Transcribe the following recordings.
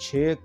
6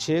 6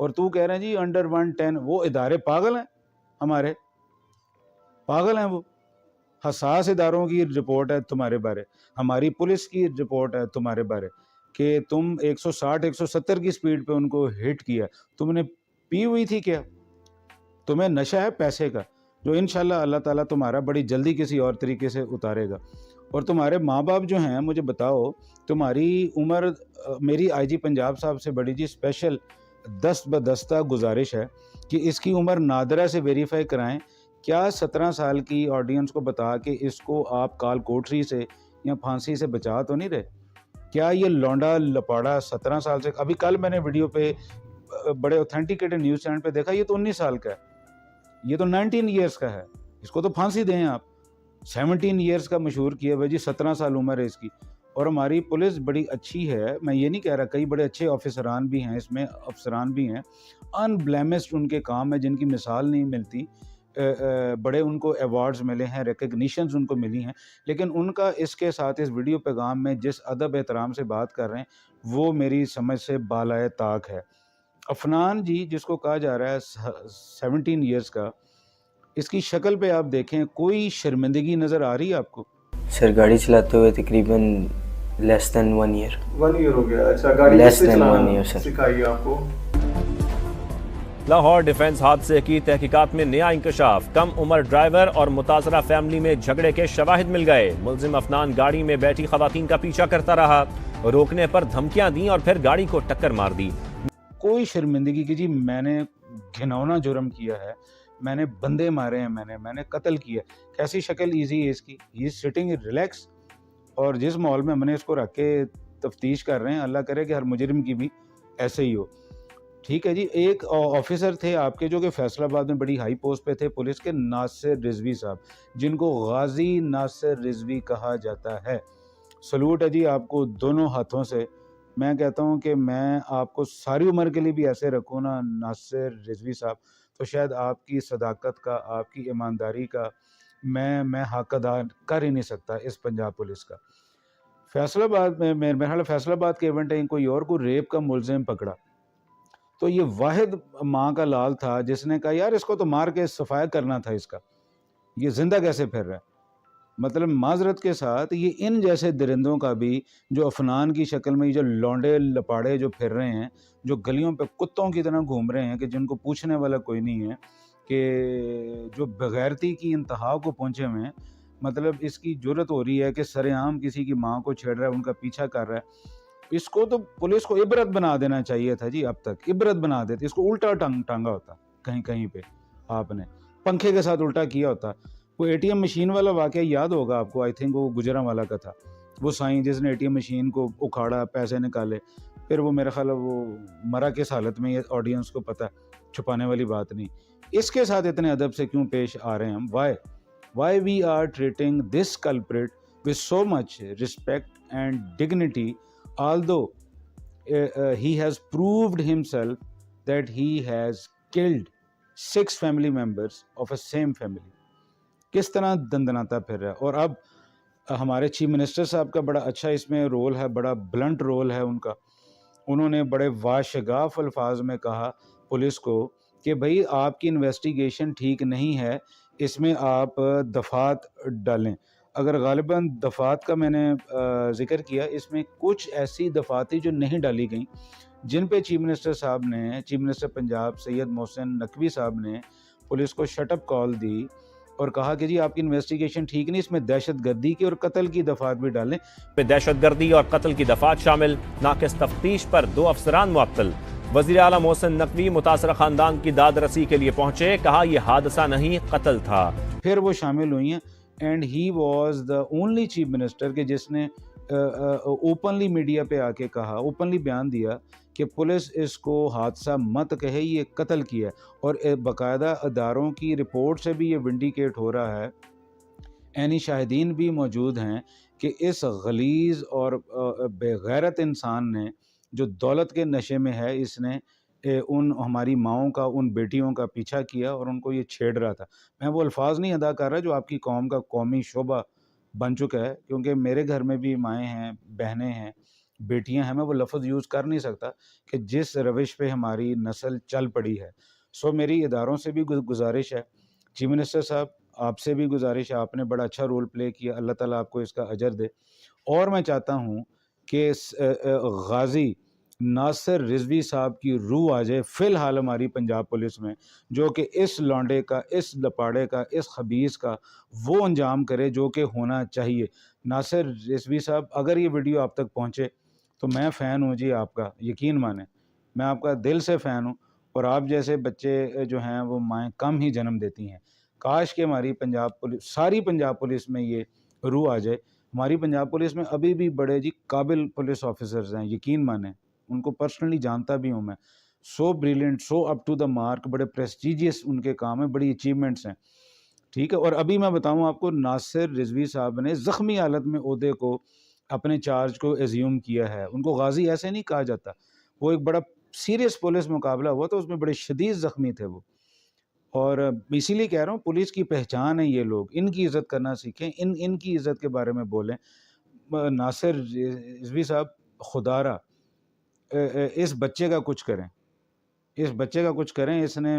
اور تو کہہ رہے ہیں جی انڈر 110. وہ ادارے پاگل ہیں, ہمارے پاگل ہیں. وہ حساس اداروں کی رپورٹ ہے تمہارے بارے, ہماری پولیس کی رپورٹ ہے تمہارے بارے کہ تم 160 170 کی سپیڈ پہ ان کو ہٹ کیا. تم نے پی ہوئی تھی کیا؟ تمہیں نشہ ہے پیسے کا, جو انشاءاللہ اللہ تعالیٰ تمہارا بڑی جلدی کسی اور طریقے سے اتارے گا. اور تمہارے ماں باپ جو ہیں, مجھے بتاؤ تمہاری عمر, میری آئی جی پنجاب صاحب سے بڑی جی اسپیشل دست بدستہ گزارش ہے کہ اس کی عمر نادرہ سے ویریفائی کرائیں. کیا 17 سال کی آڈینس کو بتا کہ اس کو آپ کال کوٹری سے یا پھانسی سے بچا تو نہیں رہے؟ کیا یہ لونڈا لپاڑا 17 سال سے, ابھی کل میں نے ویڈیو پہ بڑے اوتھینٹیکیٹڈ نیوز چینل پہ دیکھا, یہ تو 19 سال کا ہے, یہ تو 19 ایئرس کا ہے, اس کو تو پھانسی دیں آپ. 17 ایئرس کا مشہور کیا بھائی جی, 17 سال عمر ہے اس کی. اور ہماری پولیس بڑی اچھی ہے, میں یہ نہیں کہہ رہا, کئی بڑے اچھے آفیسران بھی ہیں اس میں, افسران بھی ہیں, ان بلیمسڈ ان کے کام ہے جن کی مثال نہیں ملتی. بڑے ان کو ایوارڈز ملے ہیں, ریکگنیشنز ان کو ملی ہیں, لیکن ان کا اس کے ساتھ اس ویڈیو پیغام میں جس ادب احترام سے بات کر رہے ہیں وہ میری سمجھ سے بالائے طاق ہے. عفنان جی جس کو کہا جا رہا ہے 17 ایئرس کا, اس کی شکل پہ آپ دیکھیں, کوئی شرمندگی نظر آ رہی ہے آپ کو؟ سر گاڑی چلاتے ہوئے تقریباً لیس دین 1 ایئر. 1 ایئر ہو گیا. اچھا, گاڑی Less کیسے than 1 چلانا year, sir. سکھائی آپ کو؟ لاہور ڈیفنس حادثے کی تحقیقات میں نیا انکشاف, کم عمر ڈرائیور اور متاثرہ فیملی میں جھگڑے کے شواہد مل گئے. ملزم عفنان گاڑی میں بیٹھی خواتین کا پیچھا کرتا رہا, روکنے پر دھمکیاں دیں اور پھر گاڑی کو ٹکر مار دی. کوئی شرمندگی کی جی, میں نے گھناؤنا جرم کیا ہے, میں نے بندے مارے ہیں, میں نے قتل کیا. کیسی شکل ایزی ہے اس کی, ہی از سٹنگ ریلیکس. اور جس ماحول میں ہم نے اس کو رکھ کے تفتیش کر رہے ہیں, اللہ کرے کہ ہر مجرم کی بھی ایسے ہی ہو. ٹھیک ہے جی, ایک آفیسر تھے آپ کے جو کہ فیصل آباد میں بڑی ہائی پوسٹ پہ تھے پولیس کے, ناصر رضوی صاحب, جن کو غازی ناصر رضوی کہا جاتا ہے. سلوٹ ہے جی آپ کو دونوں ہاتھوں سے. میں کہتا ہوں کہ میں آپ کو ساری عمر کے لیے بھی ایسے رکھوں نا ناصر رضوی صاحب, تو شاید آپ کی صداقت کا, آپ کی ایمانداری کا میں حق ادا کر ہی نہیں سکتا اس پنجاب پولیس کا. فیصل آباد میں, میرے خیال فیصل آباد کے ایونٹ ہے, کوئی اور کو ریپ کا ملزم پکڑا, تو یہ واحد ماں کا لال تھا جس نے کہا یار اس کو تو مار کے صفایا کرنا تھا اس کا, یہ زندہ کیسے پھر رہا ہے. مطلب معذرت کے ساتھ یہ ان جیسے درندوں کا بھی, جو عفنان کی شکل میں جو لونڈے لپاڑے جو پھر رہے ہیں, جو گلیوں پہ کتوں کی طرح گھوم رہے ہیں کہ جن کو پوچھنے والا کوئی نہیں ہے, کہ جو بغیرتی کی انتہا کو پہنچے ہوئے ہیں. مطلب اس کی جرت ہو رہی ہے کہ سر عام کسی کی ماں کو چھیڑ رہا ہے, ان کا پیچھا کر رہا ہے. اس کو تو پولیس کو عبرت بنا دینا چاہیے تھا جی, اب تک عبرت بنا دیتے, اس کو الٹا ٹانگا ہوتا کہیں پہ, آپ نے پنکھے کے ساتھ الٹا کیا ہوتا. وہ اے ٹی ایم مشین والا واقعہ یاد ہوگا آپ کو, آئی تھنک وہ گجرا والا کا تھا, وہ سائیں جس نے اے ٹی ایم مشین کو اکھاڑا, پیسے نکالے, پھر وہ میرا خیال ہے وہ مرا کس حالت میں, یہ آڈینس کو پتہ, چھپانے والی بات نہیں. اس کے ساتھ اتنے ادب سے کیوں پیش آ رہے ہیں ہم؟ why we are treating this culprit with so much respect and dignity, although he has proved himself that he has killed 6 family members of a same family. کس طرح دندناتا پھر رہا ہے. اور اب ہمارے چیف منسٹر صاحب کا بڑا اچھا اس میں رول ہے, بڑا بلنٹ رول ہے ان کا. انہوں نے بڑے واشگاف الفاظ میں کہا پولیس کو کہ بھائی آپ کی انویسٹیگیشن ٹھیک نہیں ہے, اس میں آپ دفعات ڈالیں. اگر غالباً دفعات کا میں نے ذکر کیا, اس میں کچھ ایسی دفعاتی جو نہیں ڈالی گئیں, جن پہ چیف منسٹر پنجاب سید محسن نقوی صاحب نے پولیس کو شٹ اپ کال دی اور کہا کہ جی آپ کی انویسٹیگیشن ٹھیک نہیں, اس میں دہشت گردی کی اور قتل کی دفعات بھی ڈالیں. دہشت گردی اور قتل کی دفعات شامل, ناقص تفتیش پر 2 افسران معطل. وزیر اعلیٰ محسن نقوی متاثرہ خاندان کی داد رسی کے لیے پہنچے, کہا یہ حادثہ نہیں قتل تھا. پھر وہ شامل ہوئی ہیں, and he was the only chief minister کہ جس نے اوپنلی میڈیا پہ آ کے کہا, اوپنلی بیان دیا کہ پولیس اس کو حادثہ مت کہے, یہ قتل کیا ہے. اور باقاعدہ اداروں کی رپورٹ سے بھی یہ ونڈیکیٹ ہو رہا ہے, عینی شاہدین بھی موجود ہیں, کہ اس غلیظ اور بے غیرت انسان نے جو دولت کے نشے میں ہے, اس نے ان ہماری ماؤں کا, ان بیٹیوں کا پیچھا کیا اور ان کو یہ چھیڑ رہا تھا. میں وہ الفاظ نہیں ادا کر رہا جو آپ کی قوم کا قومی شعبہ بن چکا ہے, کیونکہ میرے گھر میں بھی مائیں ہیں, بہنیں ہیں, بیٹیاں ہیں, میں وہ لفظ یوز کر نہیں سکتا کہ جس روش پہ ہماری نسل چل پڑی ہے. سو میری اداروں سے بھی گزارش ہے, چیف منسٹر صاحب آپ سے بھی گزارش ہے, آپ نے بڑا اچھا رول پلے کیا, اللہ تعالیٰ آپ کو اس کا اجر دے. اور میں چاہتا ہوں کہ غازی ناصر رضوی صاحب کی روح آ جائے فی الحال ہماری پنجاب پولیس میں, جو کہ اس لانڈے کا, اس لپاڑے کا, اس خبیث کا وہ انجام کرے جو کہ ہونا چاہیے. ناصر رضوی صاحب, اگر یہ ویڈیو آپ تک پہنچے تو میں فین ہوں جی آپ کا, یقین مانیں میں آپ کا دل سے فین ہوں. اور آپ جیسے بچے جو ہیں وہ مائیں کم ہی جنم دیتی ہیں. کاش کہ ہماری پنجاب پولیس, ساری پنجاب پولیس میں یہ روح آ جائے. ہماری پنجاب پولیس میں ابھی بھی بڑے جی قابل پولیس آفیسرز ہیں, یقین مانیں, ان کو پرسنلی جانتا بھی ہوں میں. So brilliant, so up to the mark, بڑے پریسٹیجیس ان کے کام ہیں, بڑی اچیومنٹس ہیں, ٹھیک ہے. اور ابھی میں بتاؤں آپ کو, ناصر رضوی صاحب نے زخمی حالت میں عہدے کو, اپنے چارج کو ایزیوم کیا ہے. ان کو غازی ایسے نہیں کہا جاتا, وہ ایک بڑا سیریس پولیس مقابلہ ہوا تو اس میں بڑے شدید زخمی تھے وہ. اور اسی لیے کہہ رہا ہوں پولیس کی پہچان ہے یہ لوگ, ان کی عزت کرنا سیکھیں, ان کی عزت کے بارے میں بولیں. ناصر رضوی صاحب خدا را اس بچے کا کچھ کریں, اس بچے کا کچھ کریں. اس نے,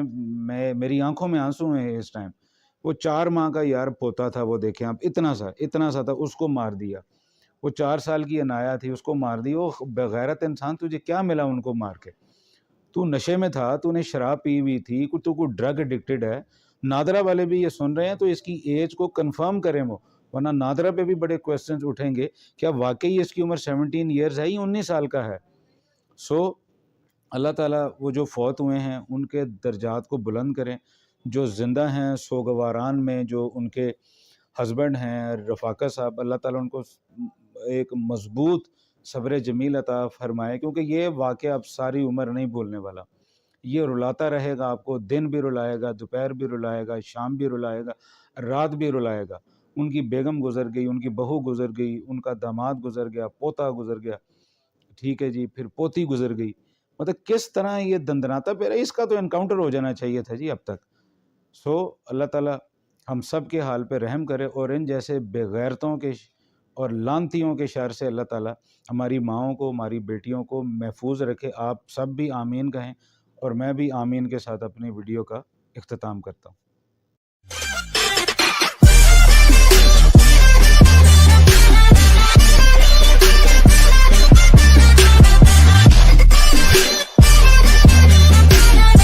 میری آنکھوں میں آنسو ہیں اس ٹائم. وہ 4 ماہ کا یار پوتا تھا, وہ دیکھیں آپ, اتنا سا تھا, اس کو مار دیا. وہ 4 سال کی انایا تھی, اس کو مار دی. وہ بغیرت انسان, تجھے کیا ملا ان کو مار کے؟ تو نشے میں تھا, تو نے شراب پی ہوئی تھی, تو کوئی ڈرگ ایڈکٹڈ ہے. نادرا والے بھی یہ سن رہے ہیں تو اس کی ایج کو کنفرم کریں وہ, ورنہ نادرا پہ بھی بڑے کویسچنز اٹھیں گے, کیا واقعی اس کی عمر 17 ایئرز ہے یا 19 سال کا ہے. سو اللہ تعالیٰ وہ جو فوت ہوئے ہیں ان کے درجات کو بلند کریں, جو زندہ ہیں سوگواران میں, جو ان کے ہسبینڈ ہیں رفاقہ صاحب, اللہ تعالیٰ ان کو ایک مضبوط صبر جمیل عطا فرمائے, کیونکہ یہ واقعہ اب ساری عمر نہیں بھولنے والا. یہ رلاتا رہے گا آپ کو, دن بھی رلائے گا, دوپہر بھی رلائے گا, شام بھی رلائے گا, رات بھی رلائے گا. ان کی بیگم گزر گئی, ان کی بہو گزر گئی, ان کا داماد گزر گیا, پوتا گزر گیا, ٹھیک ہے جی, پھر پوتی گزر گئی. مطلب کس طرح یہ دندناتا پہ رہا, اس کا تو انکاؤنٹر ہو جانا چاہیے تھا جی اب تک. سو اللہ تعالیٰ ہم سب کے حال پہ رحم کرے, اور ان جیسے بے غیرتوں کے اور لانتیوں کے شر سے اللہ تعالیٰ ہماری ماؤں کو, ہماری بیٹیوں کو محفوظ رکھے. آپ سب بھی آمین کہیں, اور میں بھی آمین کے ساتھ اپنی ویڈیو کا اختتام کرتا ہوں.